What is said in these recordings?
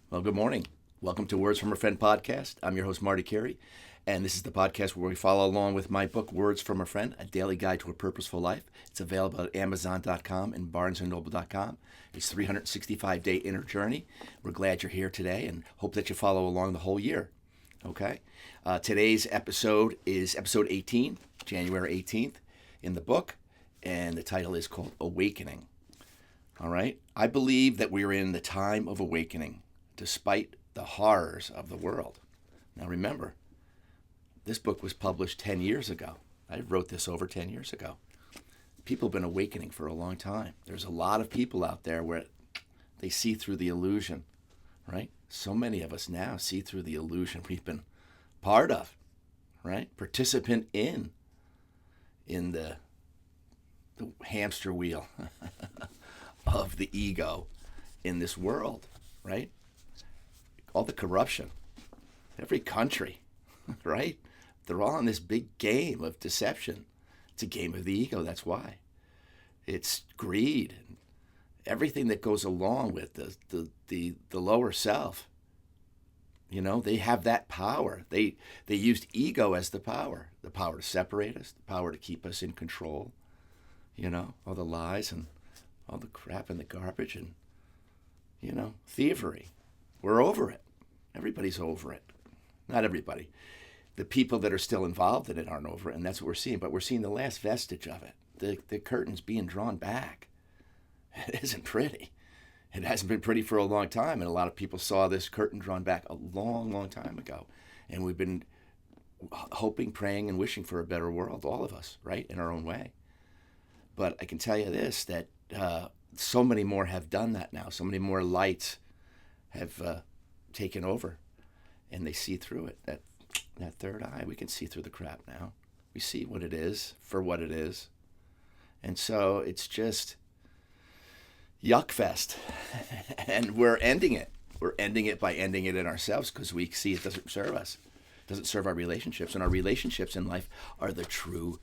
Well, good morning. Welcome to Words from a Friend podcast. I'm your host, Marty Carey, and this is the podcast where we follow along with my book, Words from a Friend, a daily guide to a purposeful life. It's available at Amazon.com and BarnesandNoble.com. It's a 365-day inner journey. We're glad you're here today and hope that you follow along the whole year. Okay? Today's episode is episode 18, January 18th, in the book, and the title is called Awakening. All right? I believe that we're in the time of awakening, despite the horrors of the world. Now remember, this book was published 10 years ago. I wrote this over 10 years ago. People have been awakening for a long time. There's a lot of people out there where they see through the illusion, right? So many of us now see through the illusion we've been part of, right? Participant in the hamster wheel of the ego in this world, right? All the corruption, every country, right? They're all in this big game of deception. It's a game of the ego, that's why. It's greed and everything that goes along with the lower self. You know, they have that power. They used ego as the power to separate us, the power to keep us in control. You know, all the lies and all the crap and the garbage and, thievery. We're over it. Everybody's over it. Not everybody. The people that are still involved in it aren't over it, and that's what we're seeing. But we're seeing the last vestige of it. The curtain's being drawn back. It isn't pretty. It hasn't been pretty for a long time, and a lot of people saw this curtain drawn back a long, long time ago. And we've been hoping, praying, and wishing for a better world, all of us, right, in our own way. But I can tell you this, that so many more have done that now. So many more lights have taken over, and they see through it. That third eye, we can see through the crap now. We see what it is for what it is. And so it's just yuck fest. And we're ending it. We're ending it by ending it in ourselves because we see it doesn't serve us. It doesn't serve our relationships. And our relationships in life are the true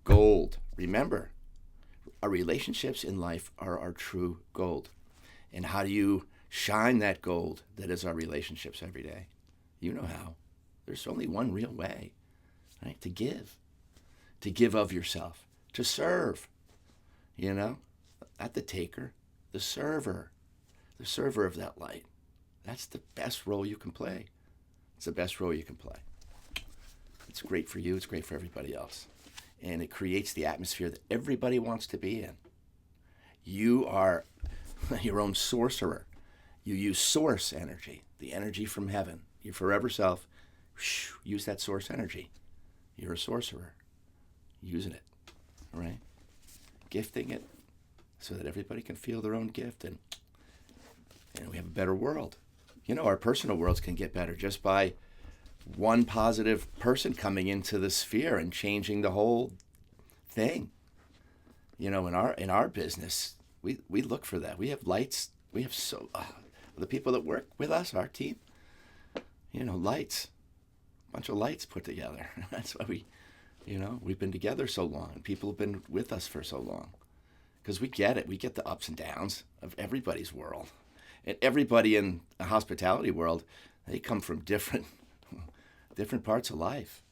gold. Remember, our relationships in life are our true gold. And how do you shine that gold that is our relationships every day? You know how. There's only one real way, right? To give of yourself, to serve, not the taker, the server of that light. That's the best role you can play. It's the best role you can play. It's great for you. It's great for everybody else. And it creates the atmosphere that everybody wants to be in. You are your own sorcerer. You use source energy, the energy from heaven. Your forever self, use that source energy. You're a sorcerer. Using it, right? Gifting it so that everybody can feel their own gift and we have a better world. Our personal worlds can get better just by one positive person coming into the sphere and changing the whole thing. In our business, we look for that. We have lights. We have the people that work with us, our team. Lights, a bunch of lights put together. That's why we've been together so long, and people have been with us for so long, because we get it. We get the ups and downs of everybody's world, and everybody in the hospitality world, they come from different parts of life.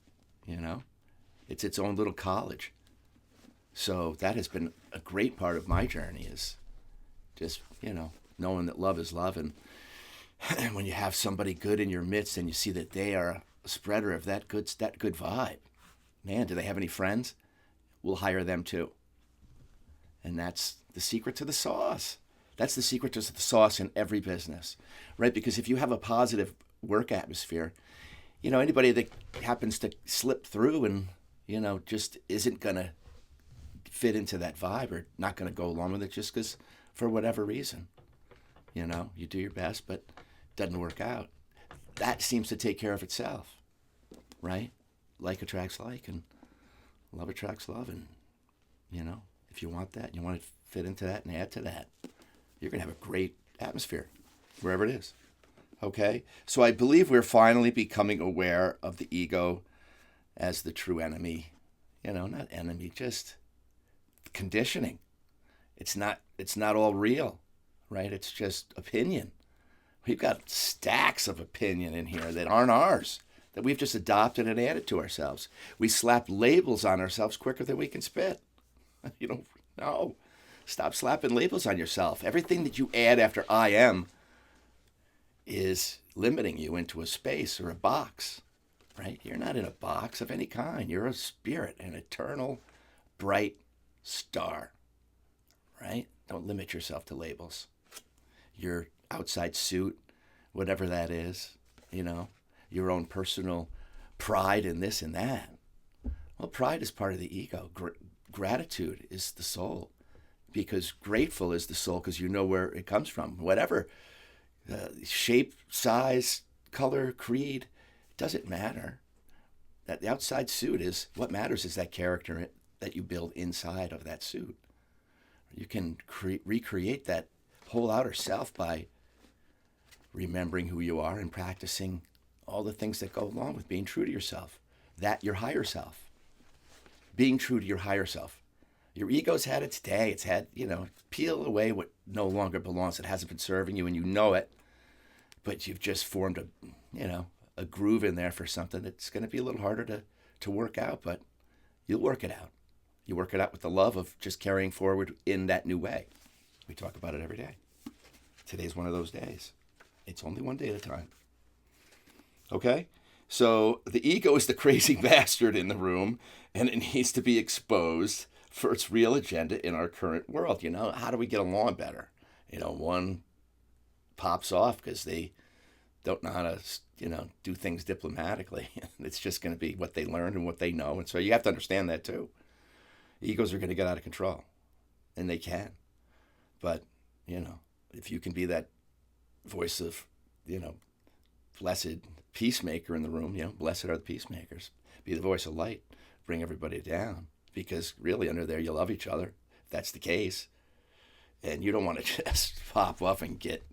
It's its own little college. So that has been a great part of my journey, is just knowing that love is love, and when you have somebody good in your midst and you see that they are a spreader of that good vibe, man, do they have any friends? We'll hire them too. And that's the secret to the sauce. That's the secret to the sauce in every business, right? Because if you have a positive work atmosphere, anybody that happens to slip through and, just isn't going to fit into that vibe or not going to go along with it just because for whatever reason, you do your best, but doesn't work out. That seems to take care of itself, right? Like attracts like, and love attracts love. And, if you want that, you want to fit into that and add to that, you're going to have a great atmosphere wherever it is. Okay? So I believe we're finally becoming aware of the ego as the true enemy. Not enemy, just conditioning. It's not all real, right? It's just opinion. We've got stacks of opinion in here that aren't ours, that we've just adopted and added to ourselves. We slap labels on ourselves quicker than we can spit. You don't know. Stop slapping labels on yourself. Everything that you add after I am is limiting you into a space or a box, right? You're not in a box of any kind. You're a spirit, an eternal, bright star, right? Don't limit yourself to labels. Your outside suit, whatever that is, your own personal pride in this and that. Well, pride is part of the ego. Gratitude is the soul, because grateful is the soul because you know where it comes from. Whatever shape, size, color, creed, it doesn't matter. That the outside suit is what matters is that character that you build inside of that suit. You can recreate that whole outer self by remembering who you are and practicing all the things that go along with being true to yourself. That your higher self. Being true to your higher self. Your ego's had its day. It's had, peel away what no longer belongs. It hasn't been serving you and you know it. But you've just formed a groove in there for something that's going to be a little harder to work out, but you'll work it out. You work it out with the love of just carrying forward in that new way. We talk about it every day. Today's one of those days. It's only one day at a time. Okay? So the ego is the crazy bastard in the room, and it needs to be exposed for its real agenda in our current world. How do we get along better? One pops off because they don't know how to, do things diplomatically. It's just going to be what they learned and what they know. And so you have to understand that too. Egos are going to get out of control, and they can. But, if you can be that voice of, blessed peacemaker in the room, blessed are the peacemakers. Be the voice of light. Bring everybody down. Because really under there you love each other, if that's the case. And you don't want to just pop off and get,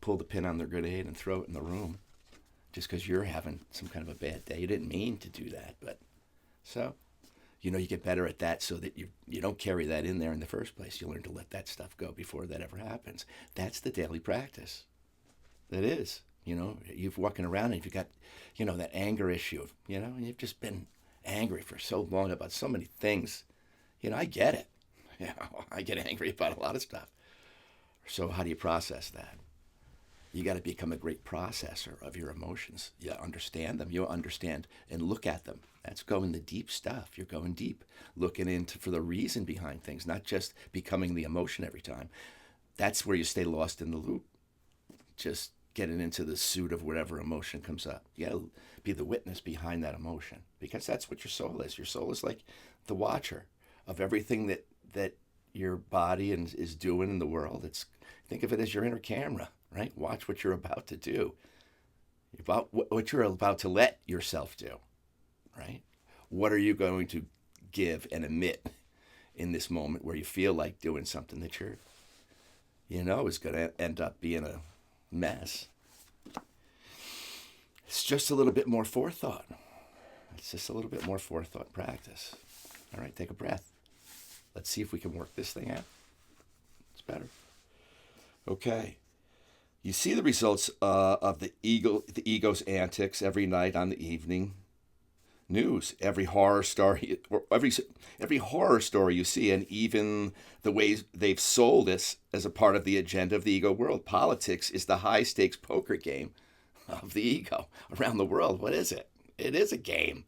pull the pin on their grenade and throw it in the room just because you're having some kind of a bad day. You didn't mean to do that, but so, you get better at that so that you don't carry that in there in the first place. You learn to let that stuff go before that ever happens. That's the daily practice. That is. You've walking around and you've got, that anger issue of, and you've just been angry for so long about so many things. I get it. I get angry about a lot of stuff. So how do you process that? You got to become a great processor of your emotions. You understand them. You understand and look at them. That's going the deep stuff. You're going deep, looking for the reason behind things, not just becoming the emotion every time. That's where you stay lost in the loop. Just getting into the suit of whatever emotion comes up. You got to be the witness behind that emotion, because that's what your soul is. Your soul is like the watcher of everything that your body is doing in the world. Think of it as your inner camera, right? Watch what you're about to do, about what you're about to let yourself do, right? What are you going to give and emit in this moment where you feel like doing something that is going to end up being a mess? It's just a little bit more forethought. It's just a little bit more forethought practice. All right, take a breath. Let's see if we can work this thing out. It's better. Okay. You see the results of the ego's antics every night on the evening news. Every horror story, every horror story you see, and even the ways they've sold us as a part of the agenda of the ego world. Politics is the high stakes poker game of the ego around the world. What is it? It is a game.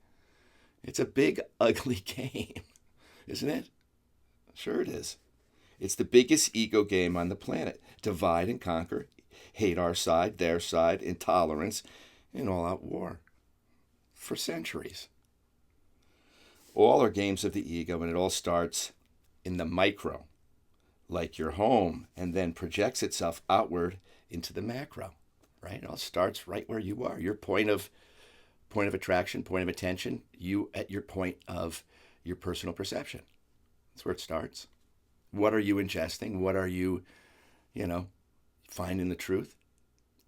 It's a big, ugly game, isn't it? Sure it is. It's the biggest ego game on the planet. Divide and conquer, hate our side, their side, intolerance, and all-out war. For centuries. All are games of the ego, and it all starts in the micro, like your home, and then projects itself outward into the macro, right? It all starts right where you are. Your point of attraction, point of attention, you at your point of your personal perception. That's where it starts. What are you ingesting? What are you, finding the truth?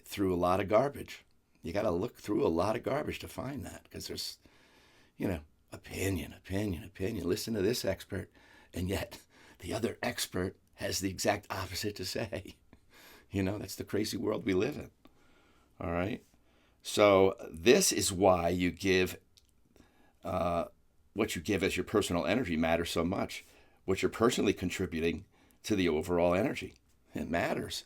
Through a lot of garbage. You got to look through a lot of garbage to find that, because there's, opinion. Listen to this expert, and yet the other expert has the exact opposite to say. That's the crazy world we live in. All right. So this is why you give what you give as your personal energy matters so much. What you're personally contributing to the overall energy. It matters.